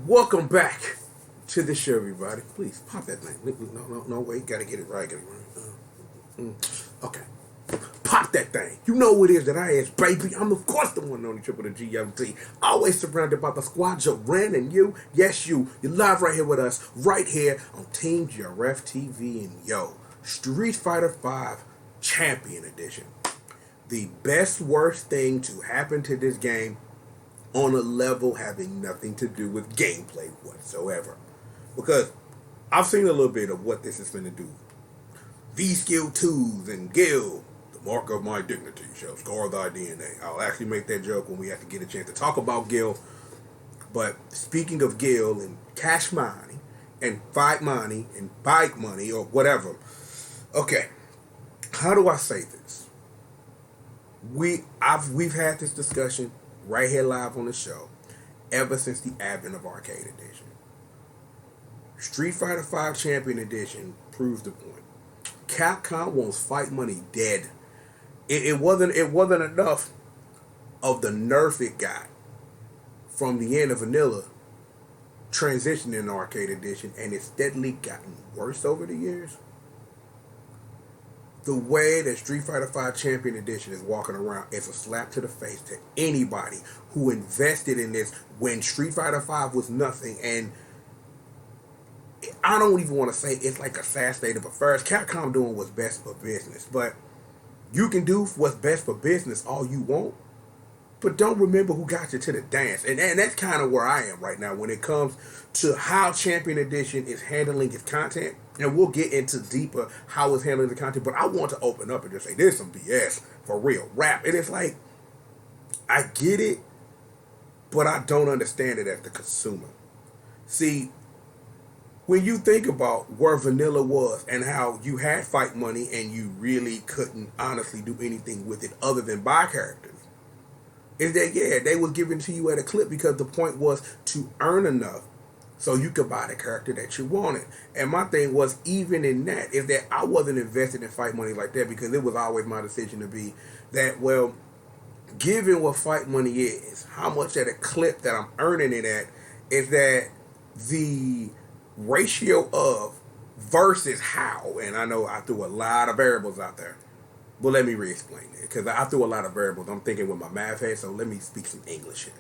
Welcome back to the show, everybody. Please pop that thing. No, wait. Gotta get it right. Okay. Pop that thing. You know who it is that I is, baby. I'm, of course, the one and only triple the G.O.D. Always surrounded by the squad, Ren and you. Yes, you. You're live right here with us, right here on Team GRF TV and Street Fighter 5 Champion Edition. The best, worst thing to happen to this game on a level having nothing to do with gameplay whatsoever. Because I've seen a little bit of what this is going to do. V-Skill 2s and Gil, the mark of my dignity shall scar thy DNA. I'll actually make that joke when we have to get a chance to talk about Gil. But speaking of Gil and cash money and fight money and bike money or whatever. Okay, how do I say this? We've had this discussion right here live on the show ever since the advent of Arcade Edition. Street Fighter 5 Champion Edition proves the point. Capcom wants fight money dead. It wasn't enough of the nerf it got from the end of Vanilla transitioning to Arcade Edition, and it's steadily gotten worse over the years. The way that Street Fighter 5 Champion Edition is walking around is a slap to the face to anybody who invested in this when Street Fighter 5 was nothing. And I don't even want to say it's like a sad state of affairs. Capcom doing what's best for business. But you can do what's best for business all you want, but don't remember who got you to the dance. And that's kind of where I am right now when it comes to how Champion Edition is handling its content. And we'll get into deeper how it's handling the content. But I want to open up and just say, there's some BS for real. Rap. And it's like, I get it, but I don't understand it as the consumer. See, when you think about where Vanilla was and how you had fight money and you really couldn't honestly do anything with it other than buy characters, is that, yeah, they was giving to you at a clip because the point was to earn enough so you could buy the character that you wanted. And my thing was, even in that, is that I wasn't invested in fight money like that because it was always my decision to be that, well, given what fight money is, how much at a clip that I'm earning it at, is that the ratio of versus how, and I know I threw a lot of variables out there, but let me re-explain it, because I threw a lot of variables. I'm thinking with my math head, so let me speak some English here.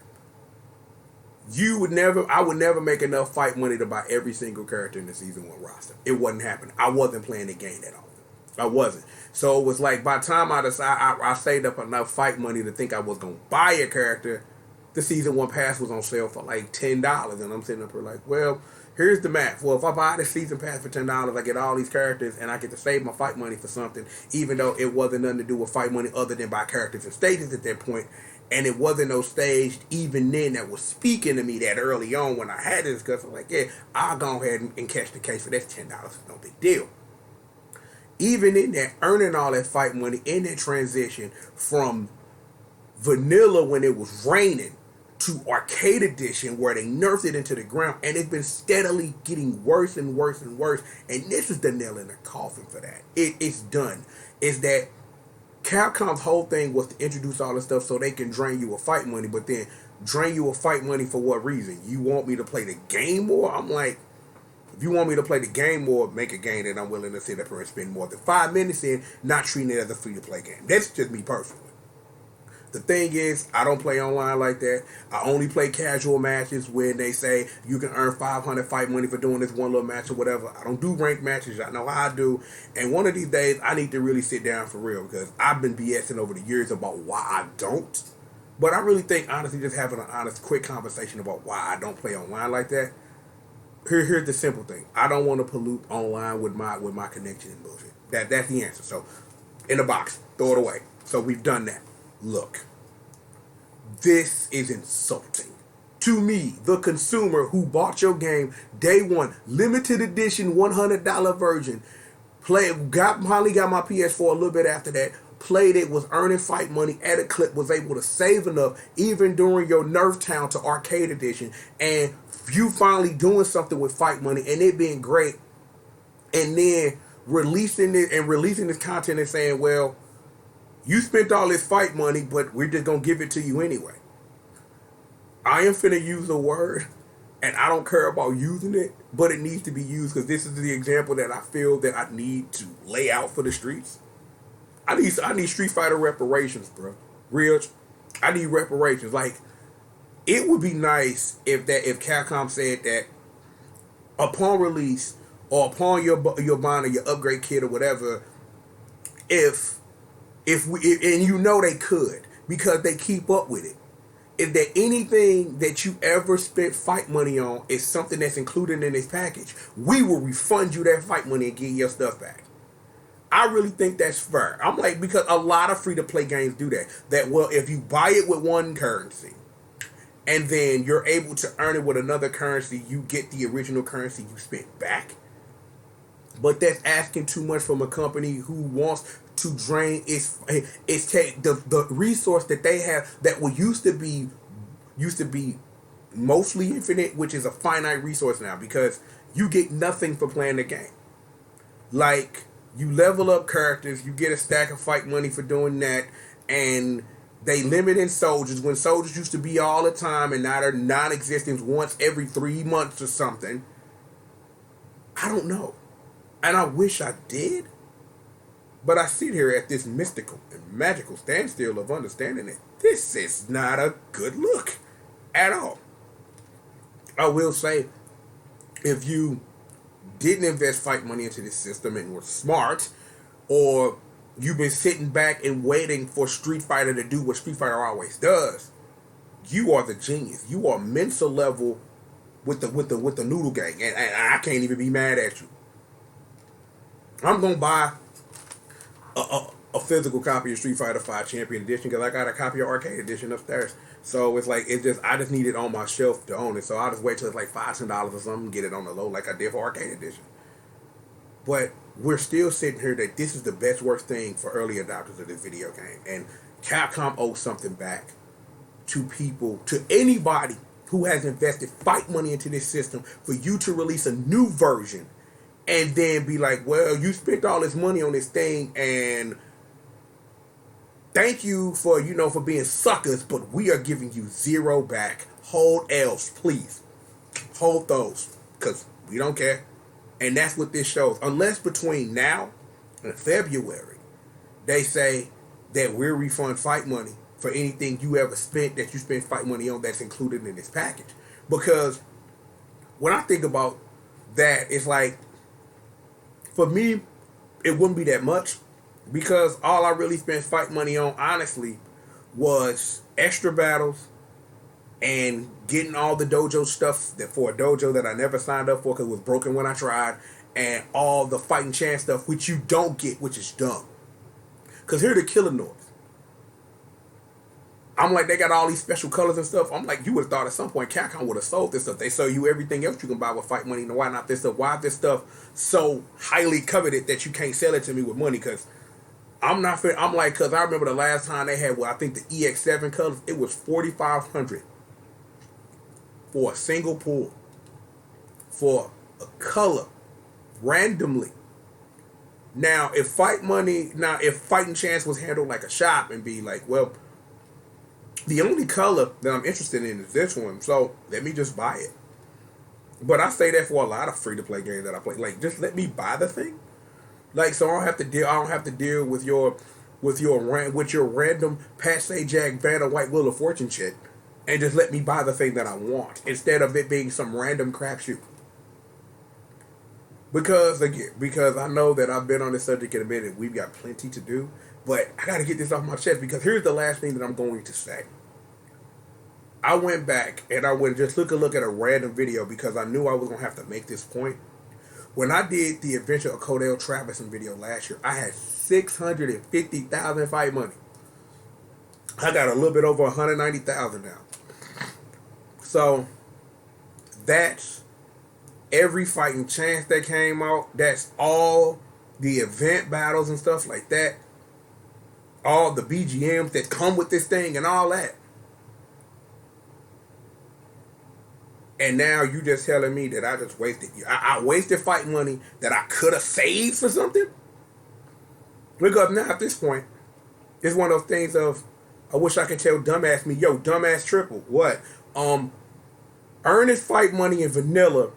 I would never make enough fight money to buy every single character in the Season 1 roster. It wasn't happening. I wasn't playing the game that often. I wasn't. So it was like, by the time I decided I saved up enough fight money to think I was going to buy a character, the Season 1 pass was on sale for like $10. And I'm sitting up here like, well, here's the math. Well, if I buy the Season Pass for $10, I get all these characters and I get to save my fight money for something, even though it wasn't nothing to do with fight money other than buy characters and stages at that point. And it wasn't no staged even then that was speaking to me that early on when I had this discussion. Like, yeah, I'll go ahead and catch the case for that's $10. It's no big deal. Even in that, earning all that fight money in that transition from Vanilla when it was raining to Arcade Edition where they nerfed it into the ground, and it's been steadily getting worse and worse and worse. And this is the nail in the coffin for that. It's done. Is that Capcom's whole thing was to introduce all this stuff so they can drain you of fight money, but then drain you of fight money for what reason? You want me to play the game more? I'm like, if you want me to play the game more, make a game that I'm willing to sit up here and spend more than 5 minutes in, not treating it as a free-to-play game. That's just me personally. The thing is, I don't play online like that. I only play casual matches when they say you can earn 500 fight money for doing this one little match or whatever. I don't do ranked matches. I know how I do. And one of these days, I need to really sit down for real because I've been BSing over the years about why I don't. But I really think, honestly, just having an honest, quick conversation about why I don't play online like that. Here's the simple thing. I don't want to pollute online with my connection and bullshit. That's the answer. So, in the box, throw it away. So we've done that. Look, this is insulting to me, the consumer who bought your game day one, limited edition $100 version, finally got my PS4 a little bit after that, played it, was earning fight money at a clip, was able to save enough even during your Nerf Town to Arcade Edition, and you finally doing something with fight money and it being great, and then releasing this content and saying, well, you spent all this fight money, but we're just going to give it to you anyway. I am finna use a word and I don't care about using it, but it needs to be used because this is the example that I feel that I need to lay out for the streets. I need Street Fighter reparations, bro. Real, I need reparations. Like, it would be nice if Capcom said that upon release or upon your buying or your upgrade kit or whatever, if and you know they could because they keep up with it. If that anything that you ever spent fight money on is something that's included in this package, we will refund you that fight money and give your stuff back. I really think that's fair. I'm like, because a lot of free to play games do that. That, well, if you buy it with one currency and then you're able to earn it with another currency, you get the original currency you spent back. But that's asking too much from a company who wants to drain its take the resource that they have that used to be mostly infinite, which is a finite resource now because you get nothing for playing the game. Like, you level up characters, you get a stack of fight money for doing that, and they limit in soldiers when soldiers used to be all the time and now they're non-existent once every 3 months or something. I don't know. And I wish I did. But I sit here at this mystical and magical standstill of understanding that this is not a good look at all. I will say, if you didn't invest fight money into this system and were smart, or you've been sitting back and waiting for Street Fighter to do what Street Fighter always does, you are the genius. You are mental level with the noodle gang, and I can't even be mad at you. I'm gonna buy a physical copy of Street Fighter 5 Champion Edition because I got a copy of Arcade Edition upstairs. So it's like I just need it on my shelf to own it. So I'll just wait till it's like $5-10 or something, get it on the low like I did for Arcade Edition. But we're still sitting here that this is the best worst thing for early adopters of this video game, and Capcom owes something back to people, to anybody who has invested fight money into this system for you to release a new version and then be like, well, you spent all this money on this thing and thank you for, for being suckers, but we are giving you zero back. Hold L's, please. Hold those, because we don't care. And that's what this shows. Unless between now and February, they say that we'll refund fight money for anything you ever spent that you spent fight money on that's included in this package. Because when I think about that, it's like, for me, it wouldn't be that much because all I really spent fight money on, honestly, was extra battles and getting all the dojo stuff that for a dojo that I never signed up for because it was broken when I tried, and all the fighting chance stuff, which you don't get, which is dumb. Because here are the killer noise. I'm like, they got all these special colors and stuff. I'm like, you would have thought at some point Capcom would have sold this stuff. They sell you everything else you can buy with fight money. And why not this stuff? Why is this stuff so highly coveted that you can't sell it to me with money? Because I'm not fair. I'm like, because I remember the last time they had, I think the EX7 colors, it was $4,500 for a single pull for a color randomly. Now, if fighting chance was handled like a shop and be like, well, the only color that I'm interested in is this one, so let me just buy it. But I say that for a lot of free-to-play games that I play. Like, just let me buy the thing. Like, so I don't have to deal with your random Passe Jack Vanna White Wheel of Fortune shit, and just let me buy the thing that I want instead of it being some random crapshoot. Because I know that I've been on this subject in a minute. We've got plenty to do. But I got to get this off my chest because here's the last thing that I'm going to say. I went back and I went just took a look at a random video because I knew I was going to have to make this point. When I did the Adventure of Codell Travison video last year, I had 650,000 fight money. I got a little bit over 190,000 now. So that's every fighting chance that came out. That's all the event battles and stuff like that. All the BGMs that come with this thing and all that. And now you just telling me that I just wasted. I wasted fight money that I could have saved for something? Because now at this point, it's one of those things of, I wish I could tell dumbass me, yo, dumbass triple, what? earn his fight money in vanilla,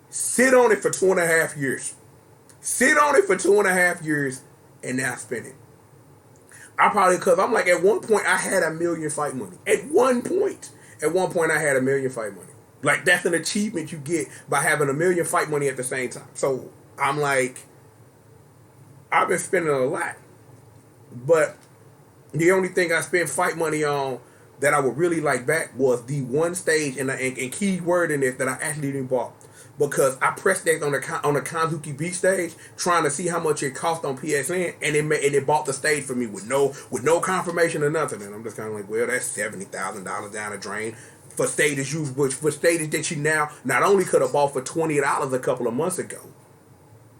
sit on it for 2.5 years. Sit on it for 2.5 years and now spend it. I probably, because I'm like, at one point I had $1 million fight money. At one point I had $1 million fight money. Like, that's an achievement you get by having $1 million fight money at the same time. So I'm like, I've been spending a lot. But the only thing I spent fight money on that I would really like back was the one stage, and key word in this that I actually didn't bought. Because I pressed that on the Kanzuki Beach stage, trying to see how much it cost on PSN, and it bought the stage for me with no confirmation or nothing. And I'm just kind of like, well, that's $70,000 down the drain for stages for stages that you now not only could have bought for $20 a couple of months ago,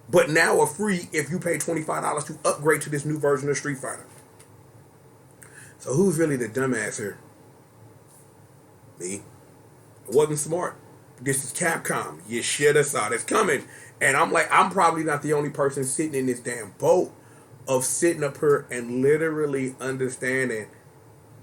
but now are free if you pay $25 to upgrade to this new version of Street Fighter. So who's really the dumbass here? Me. It wasn't smart. This is Capcom. You should have saw this coming. And I'm like, I'm probably not the only person sitting in this damn boat of sitting up here and literally understanding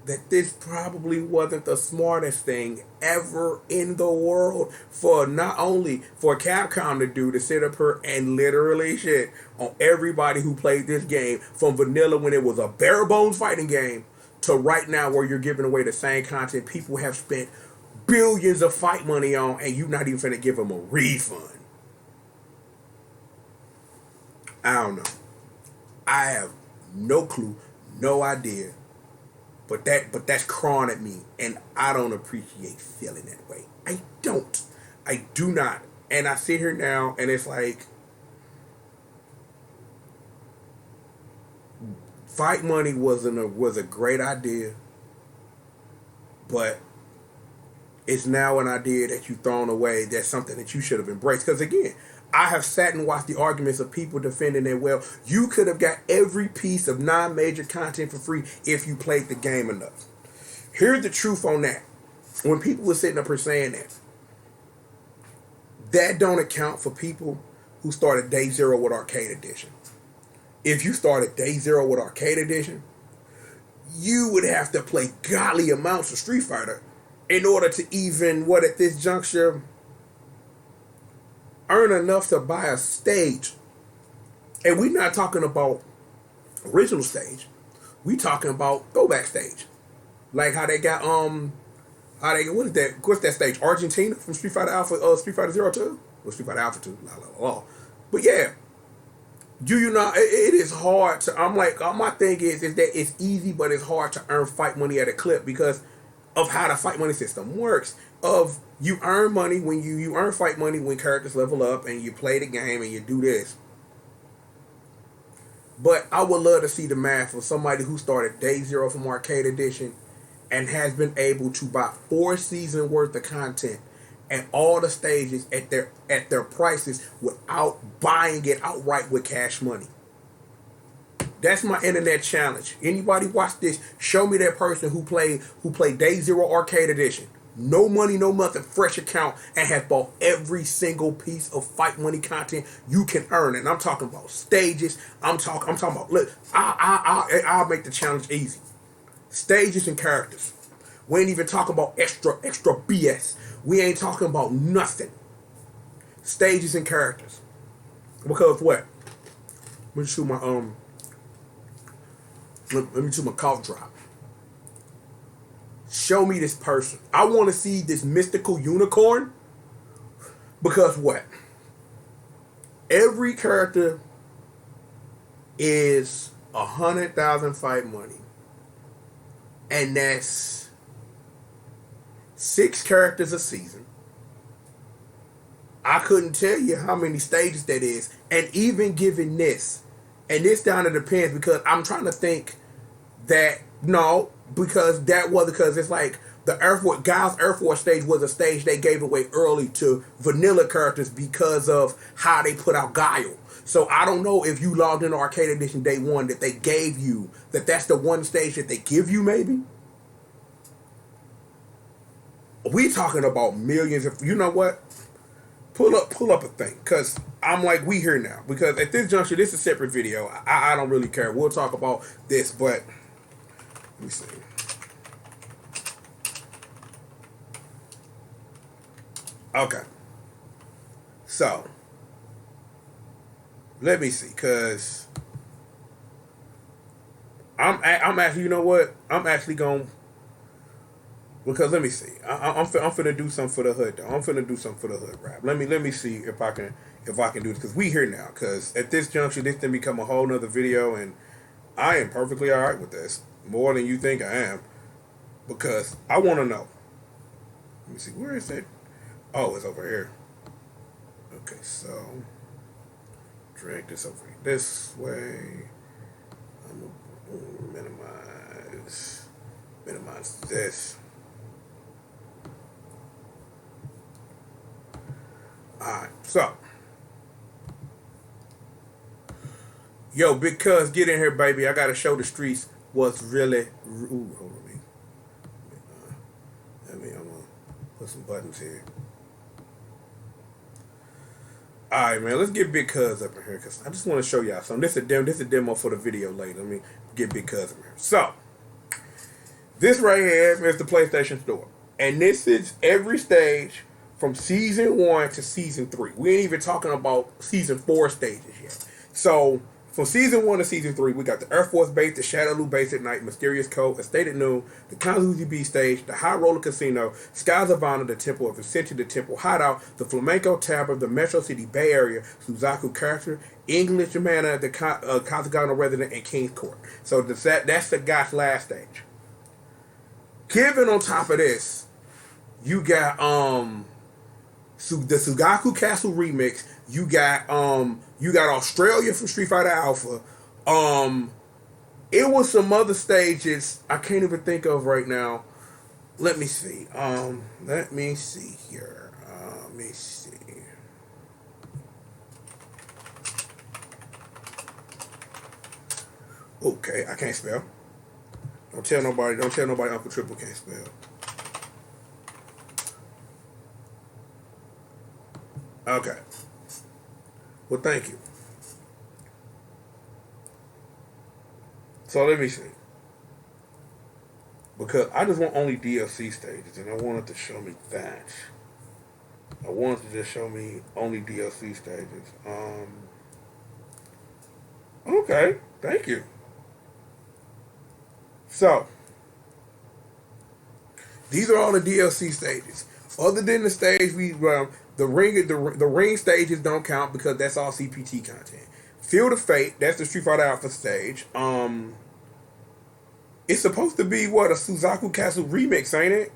that this probably wasn't the smartest thing ever in the world for not only for Capcom to do, to sit up here and literally shit on everybody who played this game from vanilla when it was a bare bones fighting game to right now where you're giving away the same content people have spent billions of fight money on, and you not even finna give them a refund. I don't know. I have no clue, no idea. But that's crawling at me, and I don't appreciate feeling that way. I don't. I do not. And I sit here now, and it's like, fight money was a great idea, but it's now an idea that you've thrown away. That's something that you should have embraced. Because again, I have sat and watched the arguments of people defending that, well, you could have got every piece of non-major content for free if you played the game enough. Here's the truth on that. When people were sitting up here saying that don't account for people who started Day Zero with Arcade Edition. If you started Day Zero with Arcade Edition, you would have to play godly amounts of Street Fighter in order to even, at this juncture, earn enough to buy a stage. And we're not talking about original stage. We talking about throwback stage. Like how they got what's that stage? Argentina from Street Fighter Alpha, Street Fighter 02? Or Street Fighter Alpha 2. But yeah. You know, it is hard to, I'm like, my thing is that it's easy, but it's hard to earn fight money at a clip because of how the fight money system works. Of you earn money when you earn fight money when characters level up and you play the game and you do this. But I would love to see the math for somebody who started Day Zero from Arcade Edition and has been able to buy 4 seasons worth of content and all the stages at their prices without buying it outright with cash money. That's my internet challenge. Anybody watch this, show me that person who played Day Zero Arcade Edition. No money, no nothing, fresh account, and has bought every single piece of fight money content you can earn. And I'm talking about stages. I'm talking about, look, I'll make the challenge easy. Stages and characters. We ain't even talking about extra BS. We ain't talking about nothing. Stages and characters. Because what? Let me shoot my let me do my cough drop. Show me this person. I want to see this mystical unicorn. Because what? Every character is 100,000 fight money. And that's 6 characters a season. I couldn't tell you how many stages that is. And even given this, and this down to depends because I'm trying to think that, no, because it's like the Guile's Air Force stage was a stage they gave away early to vanilla characters because of how they put out Guile. So I don't know if you logged in Arcade Edition day one that they gave you, that's the one stage that they give you maybe. We talking about millions of, you know what? Pull up a thing, because I'm like, we here now. Because at this juncture, this is a separate video. I don't really care. We'll talk about this, but let me see. Okay. So let me see, cause I'm actually, you know what? I'm actually going, because let me see. I'm finna do something for the hood though. I'm finna do something for the hood rap. Let me see if I can do this, because we here now. Because at this juncture, this then become a whole nother video, and I am perfectly all right with this, more than you think I am, because I want to know. Let me see, where is it? Oh, it's over here. Okay, so drag this over this way. I'm gonna minimize this. Alright, so yo, big cuz, get in here, baby. I gotta show the streets what's really. Ooh, hold on, I'm gonna put some buttons here. All right, man. Let's get Big Cuz up in here, because I just want to show y'all something. This is a demo for the video later. Let me get Big Cuz in here. So this right here is the PlayStation Store, and this is every stage from season 1 to season 3. We ain't even talking about season 4 stages yet. So from season 1 to season 3, we got the Air Force Base, the Shadaloo Base at night, Mysterious Cove, Estate at noon, the Kanzuzi B stage, the High Roller Casino, Skies of Honor, the Temple of Ascension, the Temple Hideout, the Flamenco Tavern, the Metro City Bay Area, Suzaku Character, English Manor, the Kazagano Resident, and King's Court. So that's the guy's last stage. Given on top of this, you got the Sugaku Castle remix. You got Australia from Street Fighter Alpha. It was some other stages I can't even think of right now. Let me see. Let me see here. Let me see. Okay, I can't spell. Don't tell nobody. Don't tell nobody Uncle Triple can't spell. Okay. Well, thank you. So let me see. Because I just want only DLC stages, and I wanted to show me that. I wanted to just show me only DLC stages. Okay. Thank you. So these are all the DLC stages. Other than the stage the ring stages don't count because that's all CPT content. Field of Fate, that's the Street Fighter Alpha stage. It's supposed to be what, a Suzaku Castle remix, ain't it?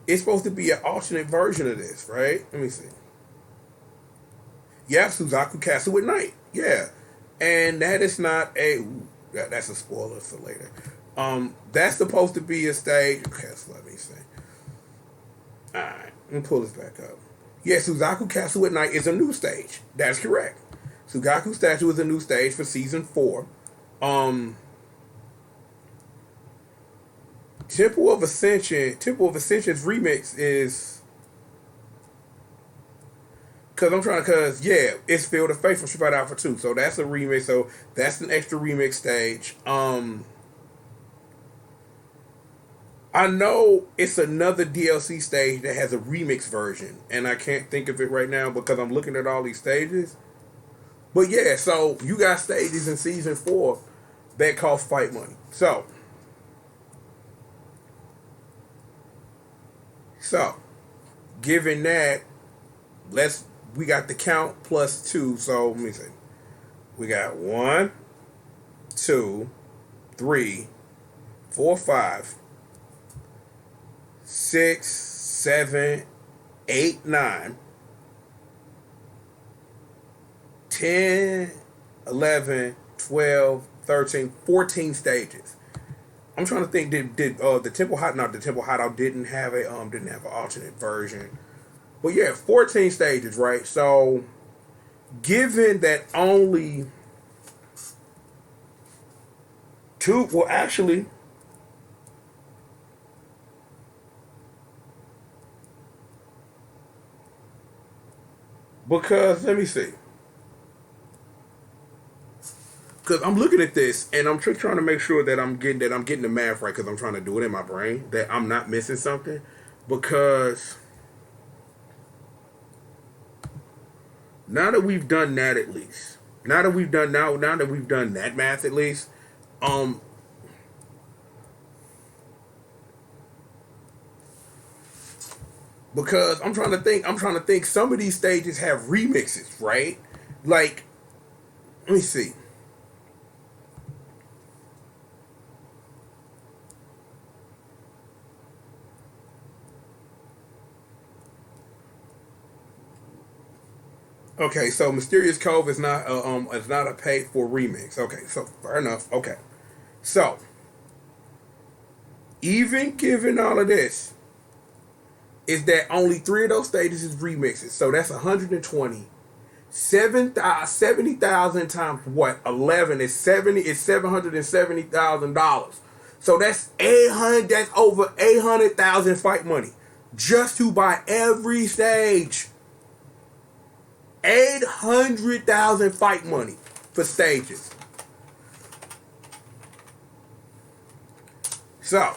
It's supposed to be an alternate version of this, right? Let me see. Yeah, Suzaku Castle at night. Yeah, and that is not that's a spoiler for later. That's supposed to be a stage. Okay, so let me see. Alright, let me pull this back up. Yeah, Suzaku Castle at night is a new stage. That's correct. Sugaku Statue is a new stage for season 4. Temple of Ascension's remix is, it's Field of Faith from Street Fighter Alpha 2. So that's a remix. So that's an extra remix stage. I know it's another DLC stage that has a remix version, and I can't think of it right now because I'm looking at all these stages. But yeah, so you got stages in season 4 that cost fight money. So given that, we got the count plus 2. So let me see. We got 1, 2, 3, 4, 5, 6, 7, 8, 9, 10, 11, 12, 13, 14 stages. I'm trying to think. Did the Temple Hot? No, the Temple Hideout didn't have an alternate version. But yeah, 14 stages, right? So, given that only 2, well, actually, because let me see. Because I'm looking at this and I'm just trying to make sure that I'm getting the math right, because I'm trying to do it in my brain, that I'm not missing something. Because Now that we've done that at least. Now that we've done that math at least, um because I'm trying to think some of these stages have remixes, right? Like, let me see. Okay, so Mysterious Cove is not a paid for remix. Okay, so fair enough. Okay. So, even given all of this, is that only three of those stages is remixes. So that's 120. 70,000 times what? 11 is 70 is $770,000. So that's 800 that's over 800,000 fight money just to buy every stage. 800,000 fight money for stages. So,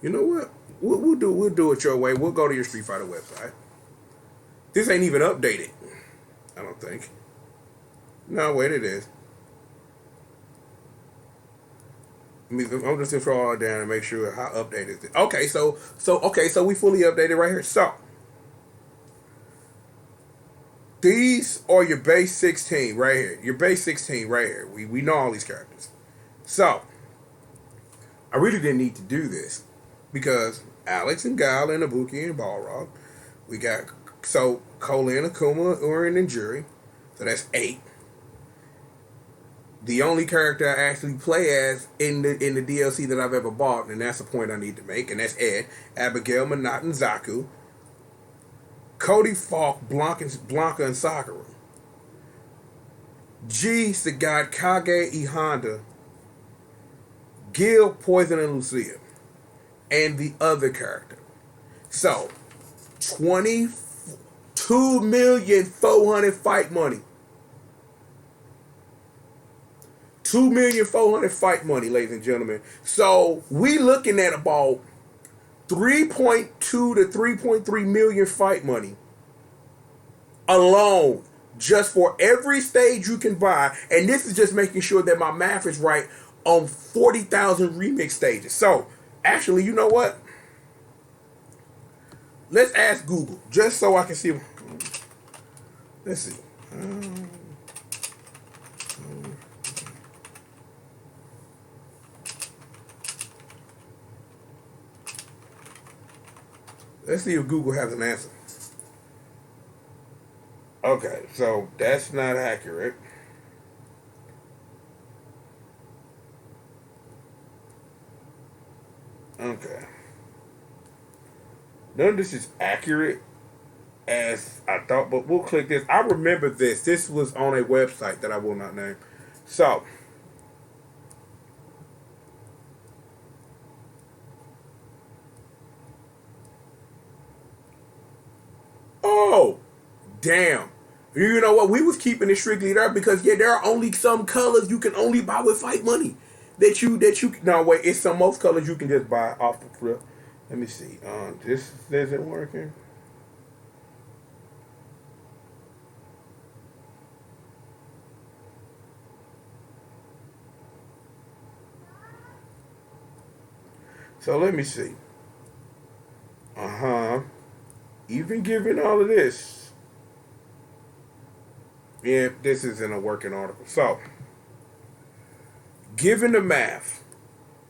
you know what? We'll do it your way. We'll go to your Street Fighter website. This ain't even updated. I don't think. No, wait, it is. I'm just gonna scroll all down and make sure how updated is it. Okay, so we fully updated right here. So these are your base 16 right here. Your base 16 right here. We know all these characters. So I really didn't need to do this because Alex and Guile and Ibuki and Balrog. We got so Colin, Akuma, Urin, and Jury. So that's 8. The only character I actually play as in the DLC that I've ever bought, and that's the point I need to make, and that's Ed, Abigail, Minot, and Zaku, Cody, Falk, Blanca, and Sakura, G, Sagat, Kage, E Honda, Gil, Poison, and Lucia, and the other character. So, 22,400,000 fight money. 2,400,000 fight money, ladies and gentlemen. So we looking at about 3.2 to 3.3 million fight money alone, just for every stage you can buy. And this is just making sure that my math is right on 40,000 remix stages. So actually, you know what? Let's ask Google just so I can see. Let's see. Let's see if Google has an answer. Okay, so that's not accurate. Okay. None of this is accurate as I thought, but we'll click this. I remember this. This was on a website that I will not name. So, oh, damn. You know what? We was keeping it strictly there because yeah, there are only some colors you can only buy with fight money. That you no wait, it's some most colors you can just buy off the flip. Let me see. This isn't working. So let me see. Uh-huh. Even given all of this, yeah, this isn't a working article. So, given the math,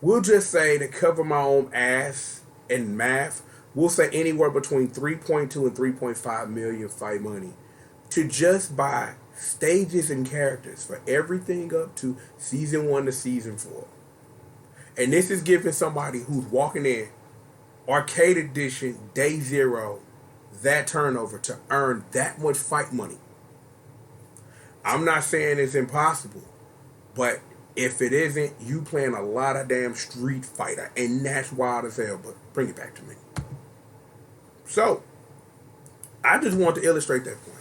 we'll just say to cover my own ass in math, we'll say anywhere between 3.2 and 3.5 million fight money to just buy stages and characters for everything up to season 1 to season 4. And this is giving somebody who's walking in arcade edition day 0 that turnover to earn that much fight money. I'm not saying it's impossible, but if it isn't, you playing a lot of damn Street Fighter, and that's wild as hell. But bring it back to me. So, I just want to illustrate that point.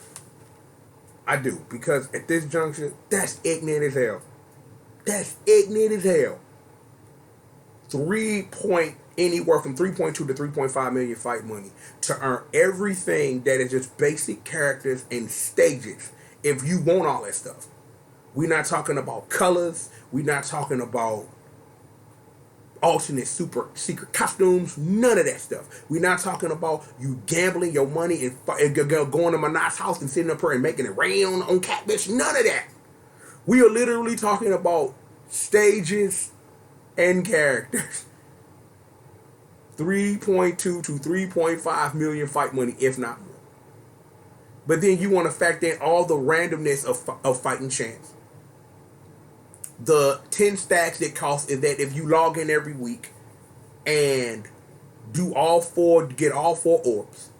I do, because at this juncture, that's ignorant as hell. That's ignorant as hell. 3 point anywhere from 3.2 to 3.5 million fight money to earn everything that is just basic characters and stages. If you want all that stuff, we're not talking about colors. We're not talking about alternate super secret costumes, none of that stuff. We're not talking about you gambling your money and going to my nice house and sitting up here and making it rain on cat bitch. None of that. We are literally talking about stages and characters. 3.2 to 3.5 million fight money, if not more. But then you want to factor in all the randomness of fighting chance. The 10 stacks it costs is that if you log in every week and get all 4 orbs,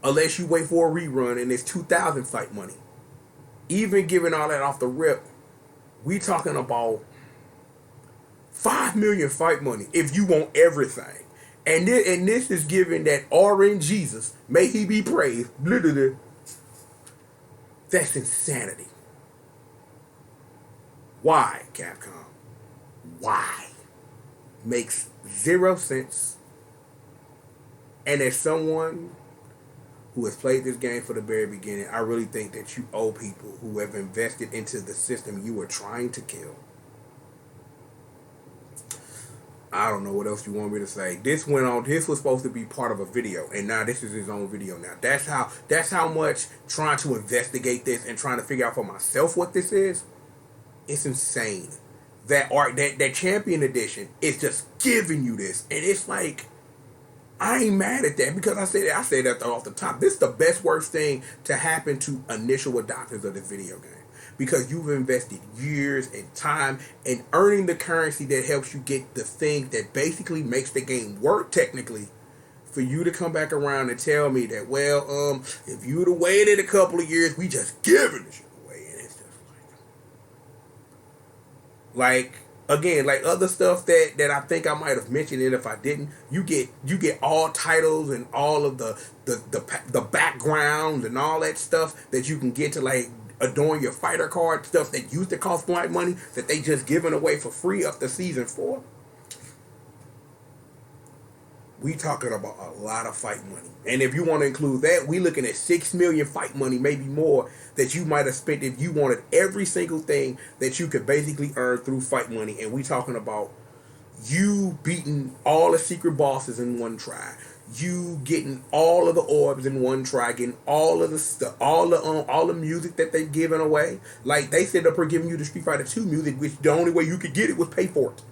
unless you wait for a rerun, and it's 2,000 fight money. Even giving all that off the rip, we talking about 5 million fight money if you want everything. And this is given that RN Jesus, may he be praised, literally, that's insanity. Why, Capcom? Why? Makes 0 sense. And as someone who has played this game from the very beginning, I really think that you owe people who have invested into the system you are trying to kill. I don't know what else you want me to say. This went on. This was supposed to be part of a video, and now this is his own video. Now that's how much trying to investigate this and trying to figure out for myself what this is. It's insane. That Champion Edition is just giving you this, and it's like, I ain't mad at that, because I say that off the top. This is the best worst thing to happen to initial adopters of this video game, because you've invested years and time in earning the currency that helps you get the thing that basically makes the game work technically. For you to come back around and tell me that, well, if you'd have waited a couple of years, we just giving the shit away, and it's just like again, like other stuff that I think I might have mentioned, and if I didn't, you get all titles and all of the backgrounds and all that stuff that you can get to like adorn your fighter card, stuff that used to cost black money that they just giving away for free up to season 4. We talking about a lot of fight money. And if you want to include that, we looking at 6 million fight money, maybe more, that you might have spent if you wanted every single thing that you could basically earn through fight money. And we talking about you beating all the secret bosses in one try, you getting all of the orbs in one try, getting all of the stuff, all the music that they giving away. Like they said up here giving you the Street Fighter 2 music, which the only way you could get it was pay for it.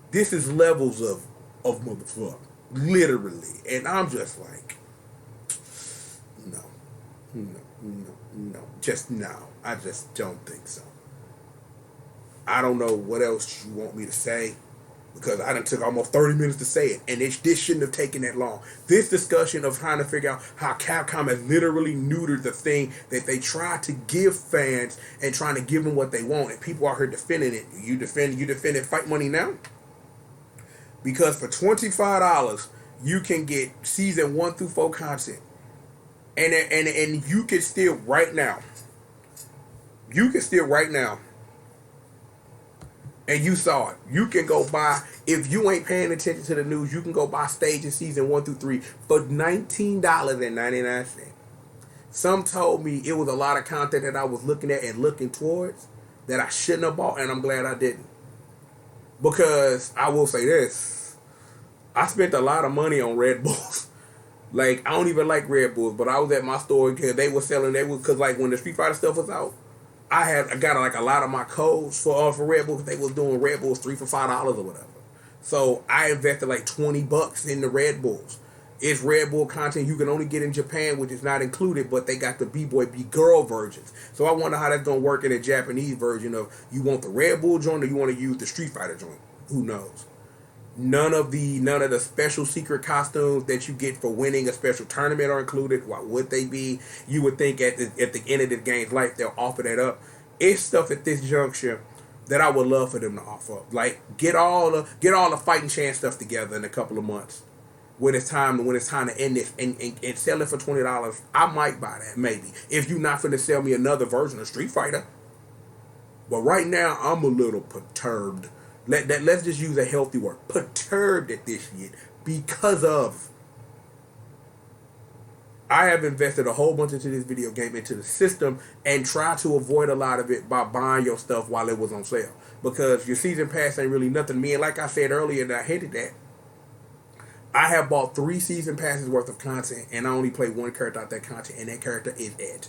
This is levels of motherfucker, literally. And I'm just like, no, just no. I just don't think so. I don't know what else you want me to say, because I done took almost 30 minutes to say it, and this shouldn't have taken that long. This discussion of trying to figure out how Capcom has literally neutered the thing that they tried to give fans and trying to give them what they want, and people are here defending it. You defending fight money now? Because for $25, you can get season 1 through 4 content, and you can still right now. And you saw it. You can go buy, if you ain't paying attention to the news, you can go buy stages season 1 through 3 for $19.99. Some told me it was a lot of content that I was looking at and looking towards that I shouldn't have bought, and I'm glad I didn't. Because I will say this, I spent a lot of money on Red Bulls. Like, I don't even like Red Bulls, but I was at my store because because like when the Street Fighter stuff was out, I got like a lot of my codes for Red Bulls. They was doing Red Bulls 3 for $5 or whatever. So I invested like $20 in the Red Bulls. It's Red Bull content you can only get in Japan, which is not included, but they got the B-Boy B-Girl versions. So I wonder how that's going to work in a Japanese version of, you want the Red Bull joint or you want to use the Street Fighter joint? Who knows? None of the special secret costumes that you get for winning a special tournament are included. Why would they be? You would think at the end of the game's life they'll offer that up. It's stuff at this juncture that I would love for them to offer up. Like get all the fighting chance stuff together in a couple of months. When it's time to end this and sell it for $20, I might buy that, maybe. If you're not finna sell me another version of Street Fighter. But right now I'm a little perturbed Let's just use a healthy word. Perturbed at this shit because of I have invested a whole bunch into this video game, into the system, and try to avoid a lot of it by buying your stuff while it was on sale. Because your season pass ain't really nothing to me. And like I said earlier, and I hinted at, I have bought 3 season passes worth of content, and I only play one character out that content, and that character is Ed.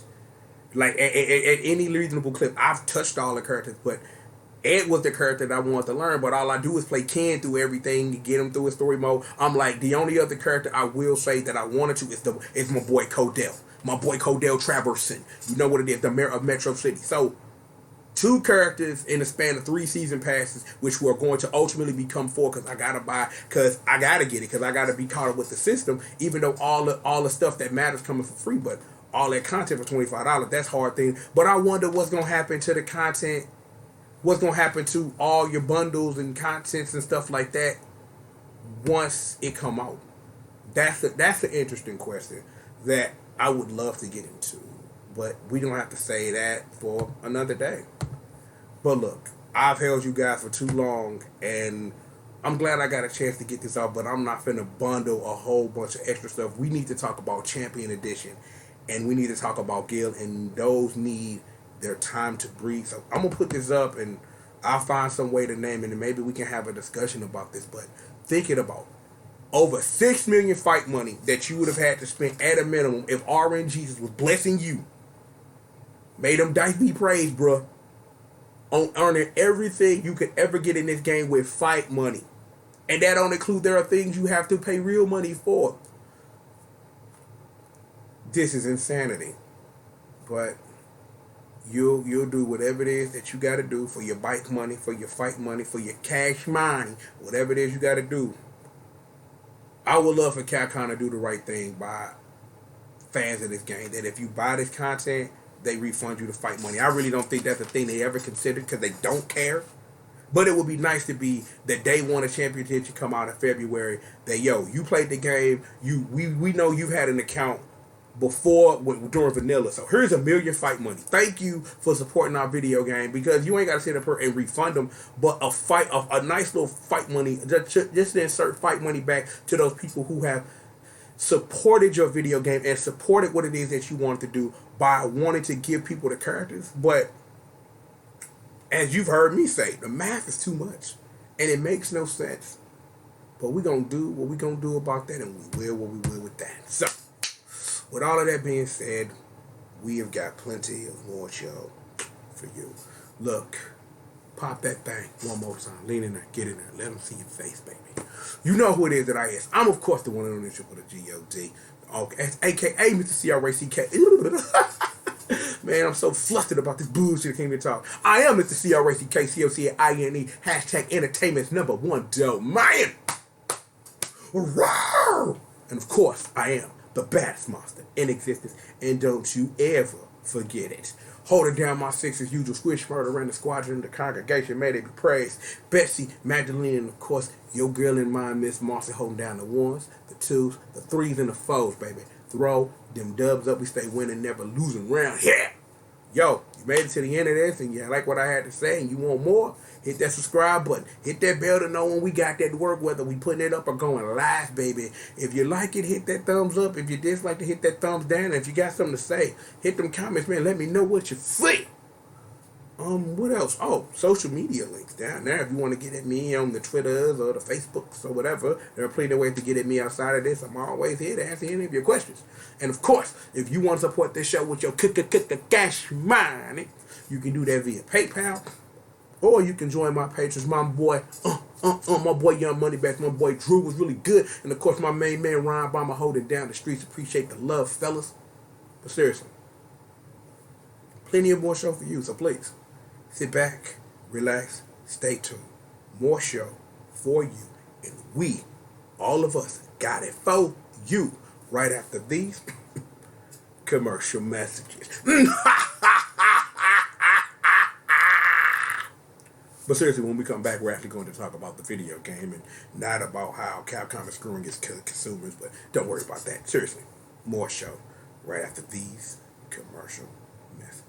Like, at any reasonable clip, I've touched all the characters, but Ed was the character that I wanted to learn, but all I do is play Ken through everything to get him through his story mode. I'm like, the only other character I will say that I wanted to is my boy Codell. My boy Codell Traverson. You know what it is, the mayor of Metro City. So, 2 characters in the span of 3 season passes, which were going to ultimately become 4 because I gotta get it, because I gotta be caught up with the system, even though all the stuff that matters coming for free, but all that content for $25, that's hard thing. But I wonder what's gonna happen to the content. What's going to happen to all your bundles and contents and stuff like that once it come out? That's an interesting question that I would love to get into. But we don't have to say that for another day. But look, I've held you guys for too long, and I'm glad I got a chance to get this out, but I'm not finna bundle a whole bunch of extra stuff. We need to talk about Champion Edition, and we need to talk about Guild, and those need their time to breathe. So I'm gonna put this up, and I'll find some way to name it, and maybe we can have a discussion about this. But thinking about over 6 million fight money that you would have had to spend at a minimum if RNGesus was blessing you, made them dice be praised, bruh, on earning everything you could ever get in this game with fight money, and that don't include there are things you have to pay real money for. This is insanity, but You'll do whatever it is that you got to do for your bike money, for your fight money, for your cash money, whatever it is you got to do. I would love for Capcom to do the right thing by fans of this game, that if you buy this content, they refund you the fight money. I really don't think that's a thing they ever considered because they don't care. But it would be nice to be that day one of championship come out in February, that, yo, you played the game, we know you've had an account during vanilla, so here's $1 million fight money. Thank you for supporting our video game, because you ain't got to sit up here and refund them, but a nice little fight money, just to insert fight money back to those people who have supported your video game and supported what it is that you wanted to do by wanting to give people the characters. But as you've heard me say, the math is too much and it makes no sense. But we're gonna do what we're gonna do about that, and we will what we will with that. So with all of that being said, we have got plenty of more show for you. Look, pop that thing one more time. Lean in there, get in there, let them see your face, baby. You know who it is that I is. I'm, of course, the one and only triple the G.O.D. Okay, a.k.a. Mr. C-R-A-C-K. Man, I'm so flustered about this bullshit I can't even talk. I am Mr. C-R-A-C-K, C-O-C-A-I-N-E, hashtag entertainment's #1 domain. And, of course, I am the baddest monster in existence, and don't you ever forget it. Holding down my 6 as usual, squish murder and the squadron, the congregation, may they be praised. Betsy, Magdalene, and of course, your girl in mind, Miss Marcy, holding down the 1s, the 2s, the 3s, and the 4s, baby. Throw them dubs up, we stay winning, never losing round here. Yo, you made it to the end of this, and you like what I had to say, and you want more, hit that subscribe button. Hit that bell to know when we got that work, whether we putting it up or going live, baby. If you like it, hit that thumbs up. If you dislike it, hit that thumbs down. And if you got something to say, hit them comments, man. Let me know what you think. What else? Oh, social media links down there. If you want to get at me on the Twitters or the Facebooks or whatever, there are plenty of ways to get at me outside of this. I'm always here to answer any of your questions. And of course, if you want to support this show with your cash money, you can do that via PayPal, or you can join my patrons. My boy, my boy Young Moneyback, my boy Drew was really good, and of course my main man Ryan Bomber holding down the streets. Appreciate the love, fellas. But seriously, plenty of more show for you. So please, sit back, relax, stay tuned. More show for you. And we, all of us, got it for you right after these commercial messages. But seriously, when we come back, we're actually going to talk about the video game and not about how Capcom is screwing its consumers. But don't worry about that. Seriously, more show right after these commercial messages.